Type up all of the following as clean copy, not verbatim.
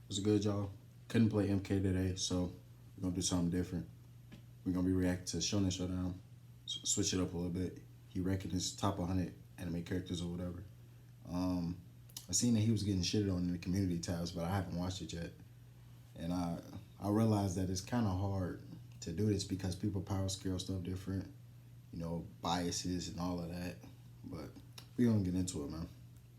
What's good, y'all? Couldn't play MK today, so we're gonna do something different. We're gonna be reacting to Shonen Showdown. Switch it up a little bit. He reckoned his top 100 anime characters or whatever. I seen that he was getting shitted on in the community tabs, but I haven't watched it yet. And I realized that it's kind of hard to do this because people power scale stuff different, you know, biases and all of that. But we're gonna get into it, man.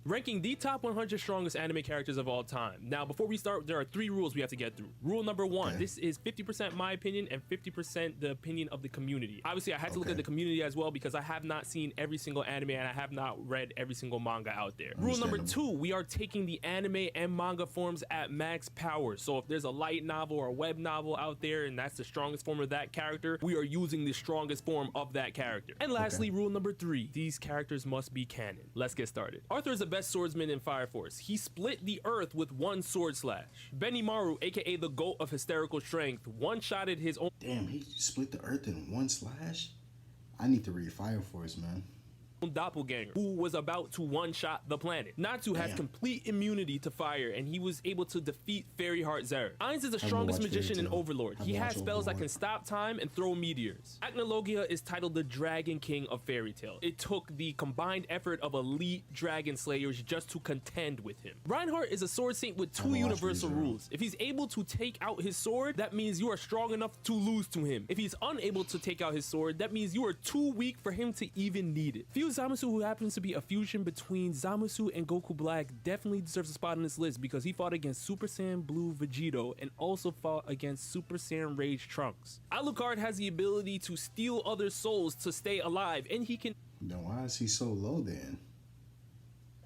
Ranking the top 100 strongest anime characters of all time. Now, before we start, there are 3 rules we have to get through. Rule number 1, this is 50% my opinion and 50% the opinion of the community. Obviously, I had to look at the community as well because I have not seen every single anime and I have not read every single manga out there. Rule number 2, we are taking the anime and manga forms at max power. So if there's a light novel or a web novel out there and that's the strongest form of that character, we are using the strongest form of that character. And lastly, rule number 3, these characters must be canon. Let's get started. Arthur is the best swordsman in Fire Force. He split the earth with one sword slash. Benimaru, aka the GOAT of hysterical strength, one-shotted his own— Damn, he split the earth in one slash? I need to read Fire Force, man. doppelganger who was about to one-shot the planet. Natsu has complete immunity to fire and he was able to defeat Fairy Heart Zero. Ainz is the strongest magician in Overlord. He has spells that can stop time and throw meteors. Acnologia is titled the Dragon King of Fairy Tail. It took the combined effort of elite dragon slayers just to contend with him. Reinhardt is a sword saint with 2 universal rules. If he's able to take out his sword, that means you are strong enough to lose to him. If he's unable to take out his sword, that means you are too weak for him to even need it. Zamusu, who happens to be a fusion between Zamusu and Goku Black, definitely deserves a spot on this list because he fought against Super Saiyan Blue Vegito and also fought against Super Saiyan Rage Trunks. Alucard has the ability to steal other souls to stay alive, and he can— Then why is he so low then?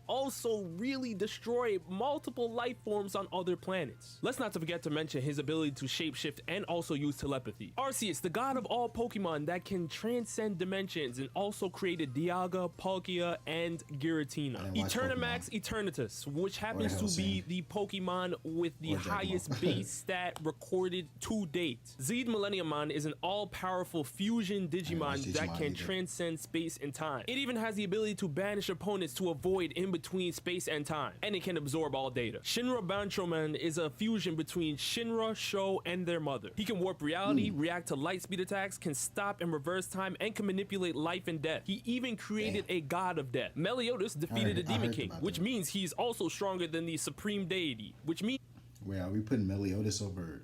also really destroy multiple life forms on other planets. Let's not forget to mention his ability to shapeshift and also use telepathy. Arceus, the god of all Pokemon that can transcend dimensions and also created Dialga, Palkia, and Giratina. Eternamax Eternatus, which happens to be the Pokemon with the highest base stat recorded to date. Zed Millenniummon is an all-powerful fusion Digimon that can transcend space and time. It even has the ability to banish opponents to avoid in between space and time, and it can absorb all data. Shinra Bantroman is a fusion between Shinra, Sho, and their mother. He can warp reality, react to light speed attacks, can stop and reverse time, and can manipulate life and death. He even created a god of death. Meliodas defeated a Demon King, which means he's also stronger than the supreme deity, which means— Wait, are we putting Meliodas over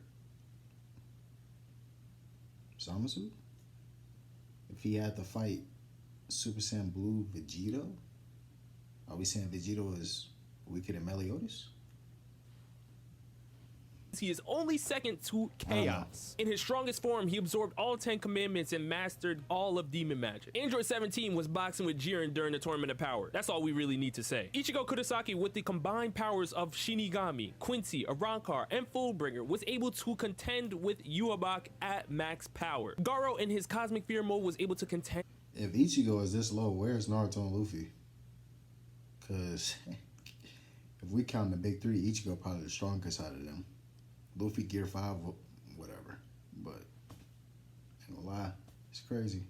Zamasu? If he had to fight Super Saiyan Blue Vegito? Are we saying Vegito is weaker than Meliodas? he is only second to Chaos. In his strongest form, he absorbed all 10 commandments and mastered all of demon magic. Android 17 was boxing with Jiren during the Tournament of Power. That's all we really need to say. Ichigo Kurosaki, with the combined powers of Shinigami, Quincy, Arrancar, and Fullbringer, was able to contend with Yubak at max power. Garo, in his Cosmic Fear mode, was able to contend— If Ichigo is this low, where's Naruto and Luffy? Because if we count the big 3, Ichigo probably the strongest out of them. Luffy Gear 5, whatever. But ain't gonna lie, it's crazy.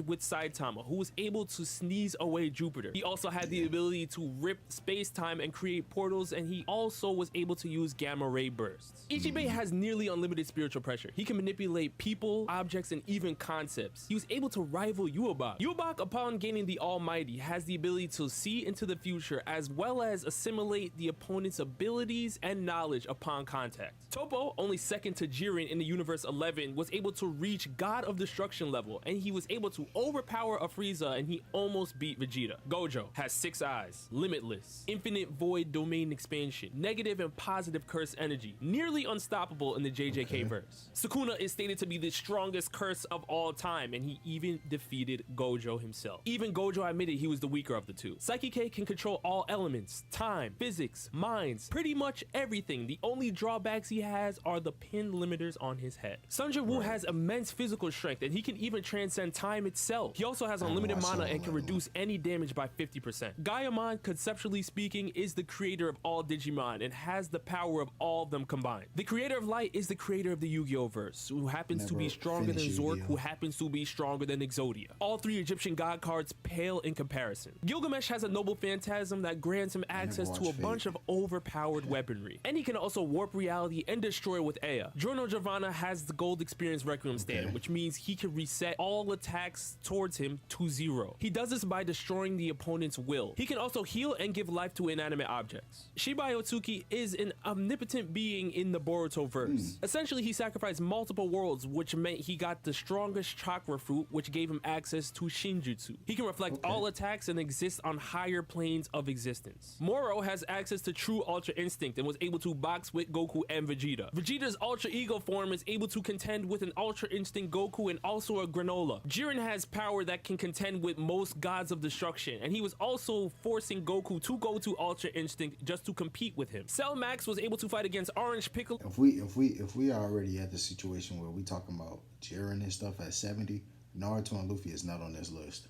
With Saitama, who was able to sneeze away Jupiter. He also had the ability to rip space-time and create portals, and he also was able to use gamma ray bursts. Ichibei has nearly unlimited spiritual pressure. He can manipulate people, objects, and even concepts. He was able to rival Yubak. Yubak, upon gaining the Almighty, has the ability to see into the future as well as assimilate the opponent's abilities and knowledge upon contact. Toppo, only second to Jiren in the Universe 11, was able to reach God of Destruction level, and he was able to overpower a Frieza, and he almost beat Vegeta. Gojo has 6 eyes, limitless, infinite void domain expansion, negative and positive curse energy, nearly unstoppable in the JJK verse. Sukuna is stated to be the strongest curse of all time, and he even defeated Gojo himself. Even Gojo admitted he was the weaker of the 2. Psyche-K can control all elements, time, physics, minds, pretty much everything. The only drawbacks he has are the pin limiters on his head. Sun Jin Woo has immense physical strength, and he can even transcend time and itself. He also has unlimited mana and can reduce any damage by 50%. Gaiamon, conceptually speaking, is the creator of all Digimon and has the power of all of them combined. The creator of Light is the creator of the Yu-Gi-Oh verse, who happens to be stronger than Zork, who happens to be stronger than Exodia. All three Egyptian god cards pale in comparison. Gilgamesh has a noble phantasm that grants him access to a bunch of overpowered weaponry, and he can also warp reality and destroy with Ea. Giorno Giovanna has the gold experience Requiem stand, which means he can reset all attacks towards him to 0. He does this by destroying the opponent's will. He can also heal and give life to inanimate objects. Shibai Otsuki is an omnipotent being in the Boruto verse. Essentially, he sacrificed multiple worlds, which meant he got the strongest chakra fruit, which gave him access to Shinjutsu. He can reflect all attacks and exist on higher planes of existence. Moro has access to true Ultra Instinct and was able to box with Goku and Vegeta. Vegeta's Ultra Ego form is able to contend with an Ultra Instinct Goku and also a Granola. Jiren has power that can contend with most gods of destruction, and he was also forcing Goku to go to Ultra Instinct just to compete with him. Cell Max was able to fight against Orange Piccolo. If we already at the situation where we talking about Jiren and stuff at 70, Naruto and Luffy is not on this list.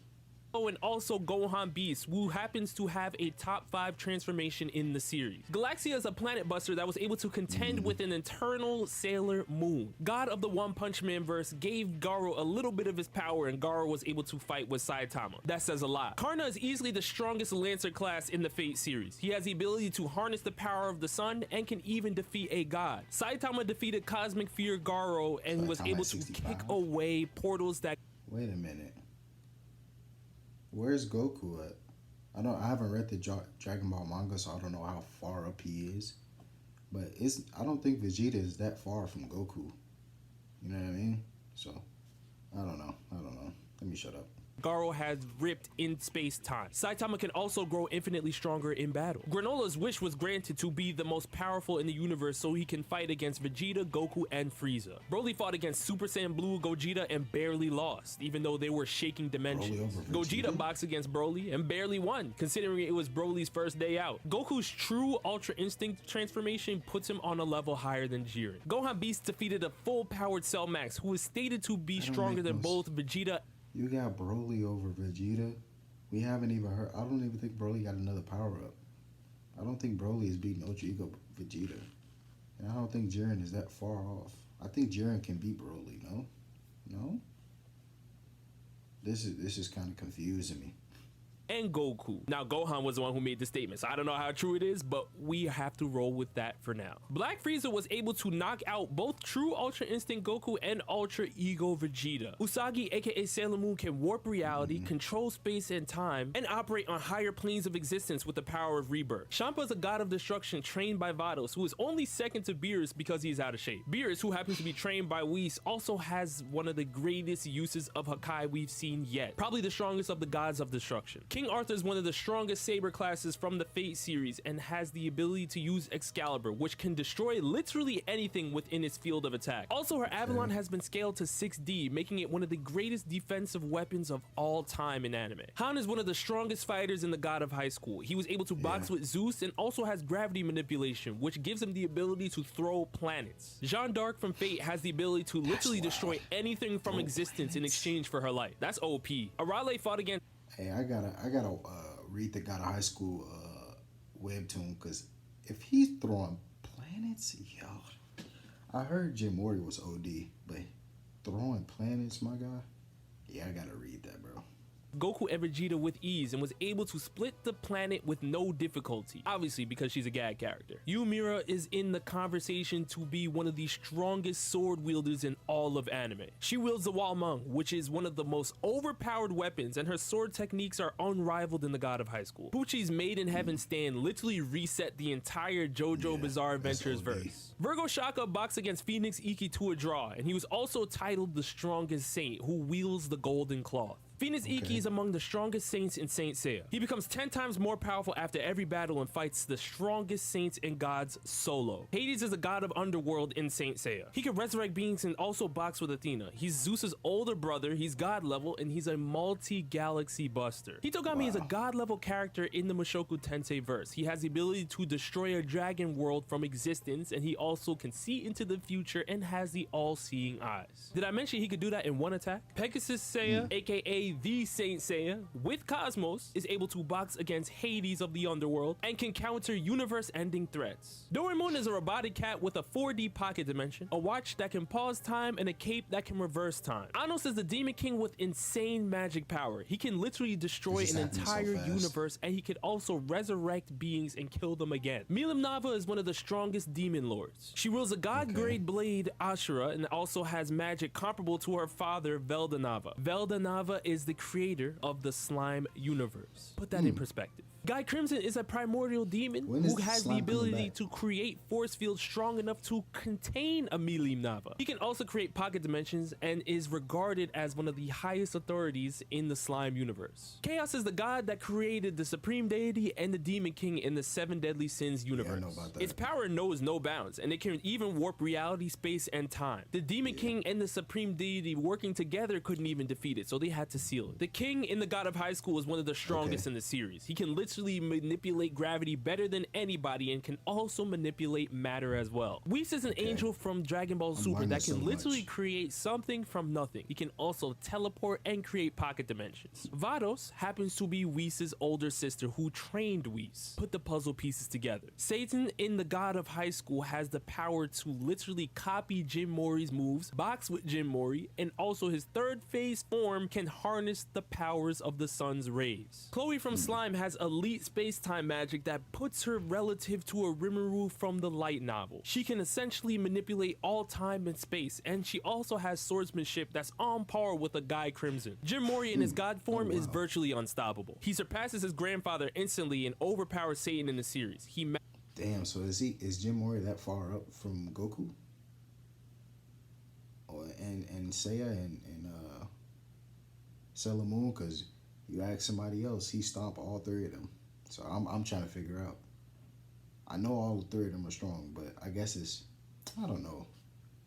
And also Gohan Beast, who happens to have a top 5 transformation in the series. Galaxia is a planet buster that was able to contend with an eternal Sailor Moon. God of the One Punch Man verse gave Garo a little bit of his power, and Garo was able to fight with Saitama. That says a lot. Karna is easily the strongest Lancer class in the Fate series. He has the ability to harness the power of the sun and can even defeat a god. Saitama defeated Cosmic Fear Garo and was able to kick away portals that... Wait a minute. Where's Goku at? I haven't read the Dragon Ball manga, so I don't know how far up he is. But I don't think Vegeta is that far from Goku. You know what I mean? So, I don't know. Let me shut up. Garo has ripped in space-time. Saitama can also grow infinitely stronger in battle. Granola's wish was granted to be the most powerful in the universe so he can fight against Vegeta, Goku, and Frieza. Broly fought against Super Saiyan Blue Gogeta and barely lost, even though they were shaking dimensions. Gogeta boxed against Broly and barely won, considering it was Broly's first day out. Goku's true Ultra Instinct transformation puts him on a level higher than Jiren. Gohan Beast defeated a full-powered Cell Max, who is stated to be stronger than both Vegeta. You got Broly over Vegeta. We haven't even heard. I don't even think Broly got another power up. I don't think Broly is beating Ultra Ego Vegeta. And I don't think Jiren is that far off. I think Jiren can beat Broly, no? No? This is kind of confusing me. And Goku. Now, Gohan was the one who made the statement, so I don't know how true it is, but we have to roll with that for now. Black Frieza was able to knock out both true Ultra Instinct Goku and Ultra Ego Vegeta. Usagi, aka Sailor Moon, can warp reality, control space and time, and operate on higher planes of existence with the power of rebirth. Champa is a god of destruction trained by Vados, who is only second to Beerus because he's out of shape. Beerus, who happens to be trained by Whis, also has one of the greatest uses of Hakai we've seen yet, probably the strongest of the gods of destruction. King Arthur is one of the strongest saber classes from the Fate series and has the ability to use Excalibur, which can destroy literally anything within its field of attack. Also, her Avalon has been scaled to 6D, making it one of the greatest defensive weapons of all time in anime. Han is one of the strongest fighters in the God of High School. He was able to box with Zeus and also has gravity manipulation, which gives him the ability to throw planets. Jeanne d'Arc from Fate has the ability to literally destroy anything from existence in exchange for her life. That's OP. Arale fought against... Hey, I gotta read the God of High School webtoon, because if he's throwing planets, yo, I heard Jim Morty was OD, but throwing planets, my guy, yeah, I gotta read that, bro. Goku and Vegeta with ease and was able to split the planet with no difficulty, obviously because she's a gag character. Ymira is in the conversation to be one of the strongest sword wielders in all of anime. She wields the Walmung, which is one of the most overpowered weapons, and her sword techniques are unrivaled in the God of High School. Pucci's Made in Heaven stand literally reset the entire JoJo Bizarre Adventures verse. Virgo Shaka boxed against Phoenix Iki to a draw, and he was also titled the strongest saint who wields the golden cloth. Venus Iki is among the strongest saints in Saint Seiya. He becomes 10 times more powerful after every battle and fights the strongest saints and gods solo. Hades is a god of underworld in Saint Seiya. He can resurrect beings and also box with Athena. He's Zeus's older brother, he's god level, and he's a multi-galaxy buster. Hitogami is a god level character in the Mushoku Tensei verse. He has the ability to destroy a dragon world from existence, and he also can see into the future and has the all-seeing eyes. Did I mention he could do that in one attack? Pegasus Seiya, aka the Saint Seiya, with Cosmos, is able to box against Hades of the underworld and can counter universe-ending threats. Doraemon is a robotic cat with a 4D pocket dimension, a watch that can pause time, and a cape that can reverse time. Anos is the demon king with insane magic power. He can literally destroy an entire universe, and he can also resurrect beings and kill them again. Milim Nava is one of the strongest demon lords. She wields a god-grade blade Ashura and also has magic comparable to her father Veldanava. Veldanava is the creator of the slime universe. Put that in perspective. Guy Crimson is a primordial demon who has the ability to create force fields strong enough to contain a Milim Nava. He can also create pocket dimensions and is regarded as one of the highest authorities in the slime universe. Chaos is the god that created the supreme deity and the demon king in the 7 deadly sins universe. Yeah, I know about that. Its power knows no bounds, and it can even warp reality, space, and time. The demon king and the supreme deity working together couldn't even defeat it, so they had to seal it. The king in the God of High School is one of the strongest in the series. He can literally manipulate gravity better than anybody and can also manipulate matter as well. Whis is an angel from Dragon Ball Super that can literally create something from nothing. He can also teleport and create pocket dimensions. Vados happens to be Whis' older sister who trained Whis. Put the puzzle pieces together. Satan in the God of High School has the power to literally copy Jin Mori's moves, box with Jin Mori, and also his third phase form can harness the powers of the sun's rays. Chloe from Slime has elite space-time magic that puts her relative to a Rimuru from the light novel. She can essentially manipulate all time and space, and she also has swordsmanship that's on par with a Guy Crimson. Jin Mori in his god form is virtually unstoppable. He surpasses his grandfather instantly and overpowers Satan in the series. Damn, so is Jim Mori that far up from Goku? Or and Seiya and Sailor Moon? Because you ask somebody else, he stomped all 3 of them. So I'm trying to figure out. I know all 3 of them are strong, but I guess it's, I don't know,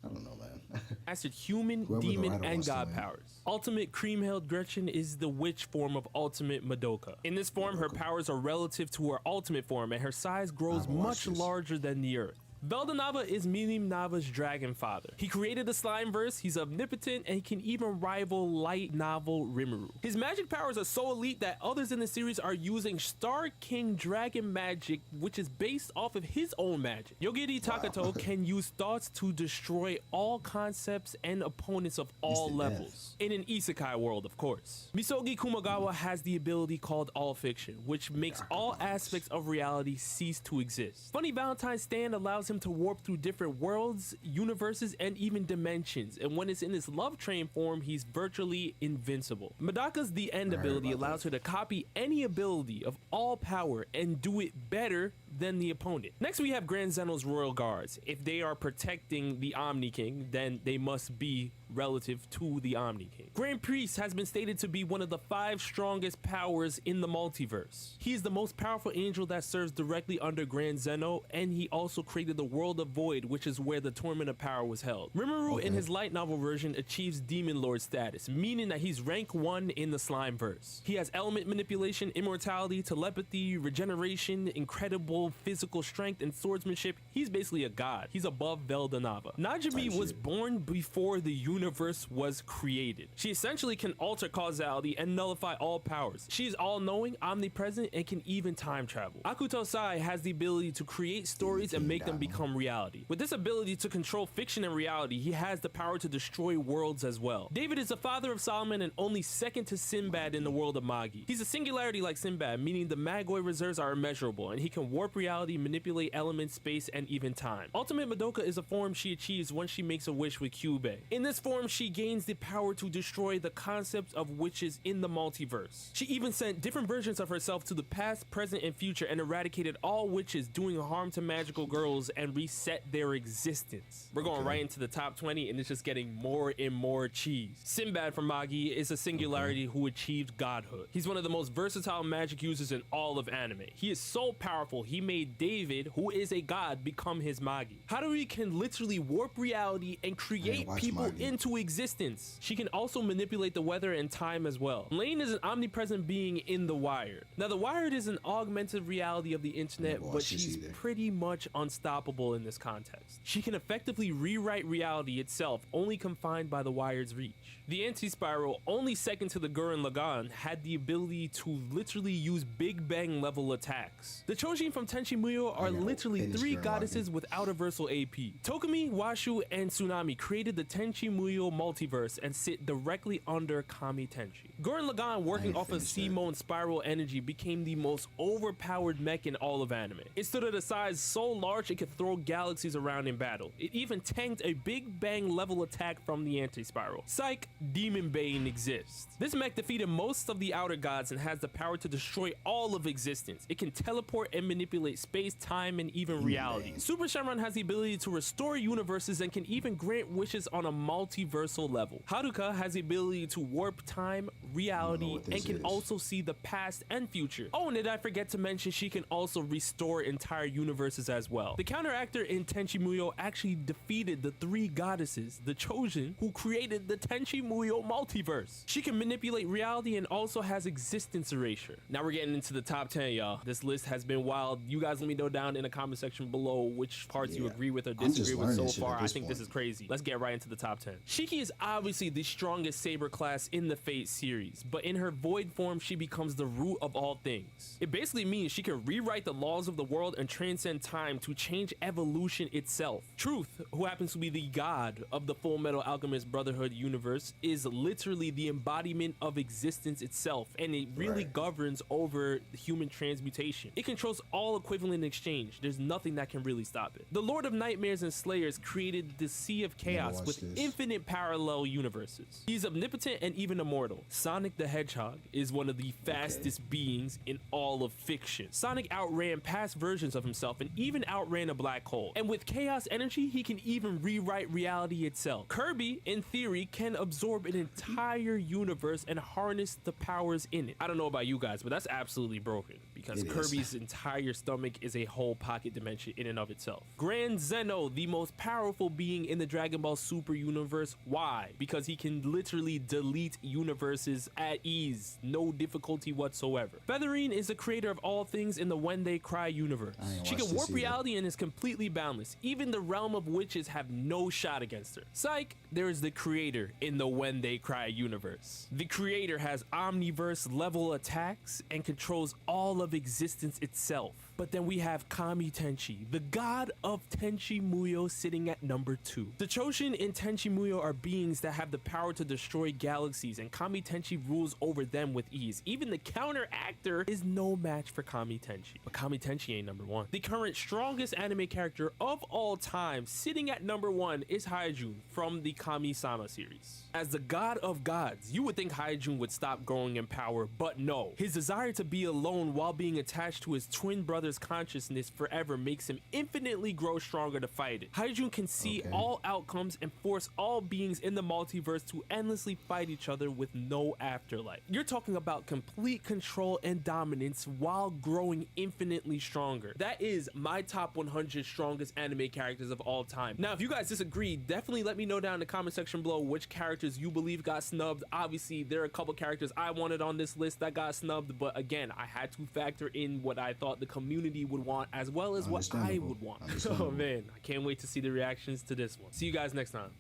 man. Mastered human, demon, and god powers. Ultimate Cream-Hailed Gretchen is the witch form of Ultimate Madoka. In this form, her powers are relative to her ultimate form, and her size grows much larger than the earth. Veldanava is Milim Nava's dragon father. He created the Slimeverse, he's omnipotent, and he can even rival light novel Rimuru. His magic powers are so elite that others in the series are using Star King dragon magic, which is based off of his own magic. Yogiri Takato can use thoughts to destroy all concepts and opponents of all levels. In an isekai world, of course. Misogi Kumagawa has the ability called All Fiction, which makes all aspects of reality cease to exist. Funny Valentine's Stand allows him to warp through different worlds, universes, and even dimensions, and when it's in his love train form, he's virtually invincible. Madaka's The End ability allows her to copy any ability of all power and do it better than the opponent. Next, we have Grand Zeno's Royal Guards. If they are protecting the Omni King, then they must be relative to the Omni King. Grand Priest has been stated to be one of the 5 strongest powers in the multiverse. He is the most powerful angel that serves directly under Grand Zeno, and he also created the World of Void, which is where the Tournament of Power was held. Rimuru in his light novel version achieves Demon Lord status, meaning that he's rank 1 in the Slimeverse. He has element manipulation, immortality, telepathy, regeneration, incredible physical strength, and swordsmanship. He's basically a god. He's above Veldanava. Najimi was born before the universe was created. She essentially can alter causality and nullify all powers. She is all-knowing, omnipresent, and can even time travel. Akuto Sai has the ability to create stories and make them become reality. With this ability to control fiction and reality, he has the power to destroy worlds as well. David is the father of Solomon and only second to Sinbad in the world of Magi. He's a singularity like Sinbad, meaning the Magoi reserves are immeasurable, and he can warp warp reality, manipulate elements, space, and even time. Ultimate Madoka is a form she achieves once she makes a wish with Kyubey. In this form, she gains the power to destroy the concept of witches in the multiverse. She even sent different versions of herself to the past, present, and future and eradicated all witches doing harm to magical girls and reset their existence. We're going right into the top 20 and it's just getting more and more cheese. Sinbad from Magi is a singularity who achieved godhood. He's one of the most versatile magic users in all of anime. He is so powerful, he made David, who is a god, become his Magi. Haruhi can literally warp reality and create people into existence. She can also manipulate the weather and time as well. Lane is an omnipresent being in The Wired. Now, The Wired is an augmented reality of the internet, but she's pretty much unstoppable in this context. She can effectively rewrite reality itself, only confined by The Wired's reach. The Anti-Spiral, only second to the Gurren Lagann, had the ability to literally use Big Bang level attacks. The Chojin from Tenchi Muyo are literally 3 goddesses without a versal AP. Tokumi, Washu, and Tsunami created the Tenchi Muyo multiverse and sit directly under Kami Tenchi. Gurren Lagann, working off of Simone spiral energy, became the most overpowered mech in all of anime. It stood at a size so large it could throw galaxies around in battle. It even tanked a Big Bang level attack from the Anti-Spiral. Psych, Demon Bane exists. This mech defeated most of the outer gods and has the power to destroy all of existence. It can teleport and manipulate space, time, and even reality. Super Shenron has the ability to restore universes and can even grant wishes on a multiversal level. Haruka has the ability to warp time, reality, and can also see the past and future. Oh, and did I forget to mention she can also restore entire universes as well. The counter actor in Tenchi Muyo actually defeated the 3 goddesses, the Chojin, who created the Tenchi Muyo multiverse. She can manipulate reality and also has existence erasure. Now we're getting into the top 10, y'all. This list has been wild. You guys let me know down in the comment section below which parts you agree with or disagree with so far. I think this is crazy. Let's get right into the top 10. Shiki is obviously the strongest saber class in the Fate series, but in her void form, she becomes the root of all things. It basically means she can rewrite the laws of the world and transcend time to change evolution itself. Truth, who happens to be the god of the Full Metal Alchemist Brotherhood universe, is literally the embodiment of existence itself, and it really governs over human transmutation. It controls all equivalent exchange. There's nothing that can really stop it. The Lord of Nightmares and Slayers created the Sea of Chaos with infinite parallel universes. He's omnipotent and even immortal. Sonic the Hedgehog is one of the fastest beings in all of fiction. Sonic outran past versions of himself and even outran a black hole. And with chaos energy, he can even rewrite reality itself. Kirby, in theory, can absorb an entire universe and harness the powers in it. I don't know about you guys, but that's absolutely broken because Kirby's entire stomach is a whole pocket dimension in and of itself. Grand Zeno, the most powerful being in the Dragon Ball Super universe. Why? Because he can literally delete universes at ease, no difficulty whatsoever. Featherine is the creator of all things in the When They Cry universe. She can warp reality and is completely boundless. Even the realm of witches have no shot against her. Psych, there is the creator in the When They Cry universe. The creator has omniverse level attacks and controls all of existence itself. But then we have Kami Tenchi, the god of Tenchi Muyo, sitting at number 2. The Choshin in Tenchi Muyo are beings that have the power to destroy galaxies, and Kami Tenchi rules over them with ease. Even the counter actor is no match for Kami Tenchi. But Kami Tenchi ain't number 1. The current strongest anime character of all time, sitting at number 1, is Hyojin from the Kami-sama series. As the god of gods, you would think Hyojin would stop growing in power, but no. His desire to be alone while being attached to his twin brother's consciousness forever makes him infinitely grow stronger to fight it. Hyojin can see all outcomes and force all beings in the multiverse to endlessly fight each other with no afterlife. You're talking about complete control and dominance while growing infinitely stronger. That is my top 100 strongest anime characters of all time. Now, if you guys disagree, definitely let me know down in the comment section below which characters you believe got snubbed. Obviously, there are a couple characters I wanted on this list that got snubbed, but again, I had to factor in what I thought the community would want as well as what I would want. Oh man, I can't wait to see the reactions to this one. See you guys next time.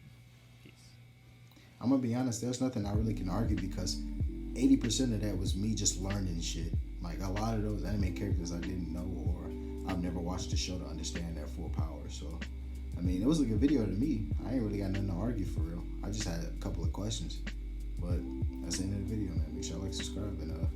Peace. I'm gonna be honest, there's nothing I really can argue because 80% of that was me just learning shit. Like a lot of those anime characters I didn't know or I've never watched the show to understand their full power. So I mean, it was a good video to me. I ain't really got nothing to argue for real. I just had a couple of questions. But that's the end of the video, man. Make sure y'all like, subscribe, and